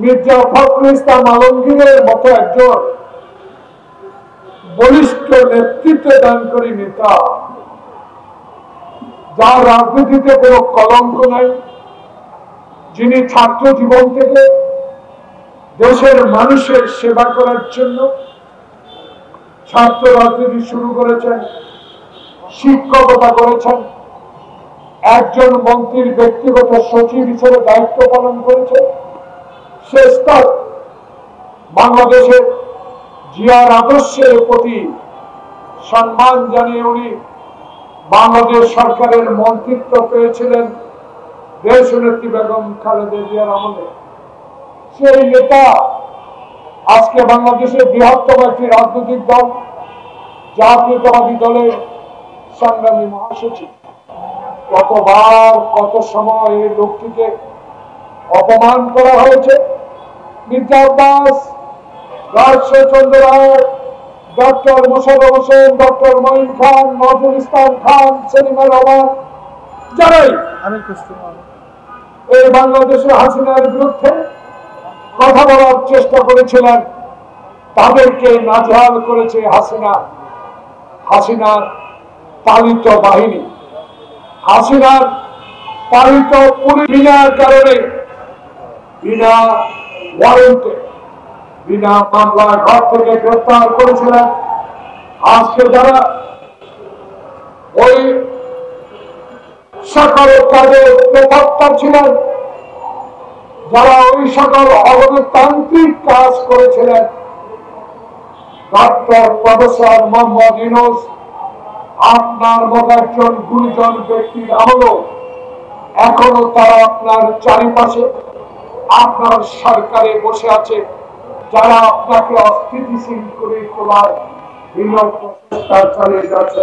মির্জা ফখরুল ইসলাম আলমগীরের মতো একজন বলিষ্ঠ নেতৃত্ব দানকারী নেতা, যার রাজনীতিতে কোনো কলঙ্ক নাই, যিনি ছাত্র জীবন থেকে দেশের মানুষের সেবা করার জন্য ছাত্র রাজনীতি শুরু করেছেন, শিক্ষকতা করেছেন, একজন মন্ত্রীর ব্যক্তিগত সচিব হিসেবে দায়িত্ব পালন করেছেন। শেষ তক বাংলাদেশের জিয়ার আদর্শের প্রতি সম্মান জানিয়ে উনি বাংলাদেশ সরকারের মন্ত্রিত্ব পেয়েছিলেন দেশনেত্রী বেগম খালেদা জিয়ার আমলে। সেই নেতা আজকে বাংলাদেশের বৃহত্তম একটি রাজনৈতিক দল জাতীয়তাবাদী দলের সংগ্রামী মহাসচিব। কতবার কত সময় এই লোকটিকে অপমান করা হয়েছে। মির্জা আব্বাস, রাজচন্দ্র রায়, ডক্টর মোশাররফ হোসেন, ডক্টর মঈন খান, নজরুল ইসলাম খান, সেলিমা রহমান, যারাই এই বাংলাদেশের হাসিনার বিরুদ্ধে কথা বলার চেষ্টা করেছিলেন, তাদেরকে নাজেহাল করেছে হাসিনার পালিত বাহিনী, হাসিনার পালিত পুলিশ। বিনা কারণে, বিনা ওয়ারেন্টে, বিনা মামলায় ঘর থেকে গ্রেফতার করেছিলেন। আজকে যারা ওই সকল কাজে প্রবক্তা ছিলেন, যারা ওই সকল অগণতান্ত্রিক কাজ করেছিলেন, ডক্টর প্রফেসর মোহাম্মদ ইউনূস আপনার মতো একজন গুণীজন ব্যক্তির আমলও এখনো তারা আপনার চারিপাশে আপনার সরকারে বসে আছে, যারা আপনাকে অস্থিতিশীল করে তোলার বিভিন্ন প্রচেষ্টা চালিয়ে যাচ্ছে।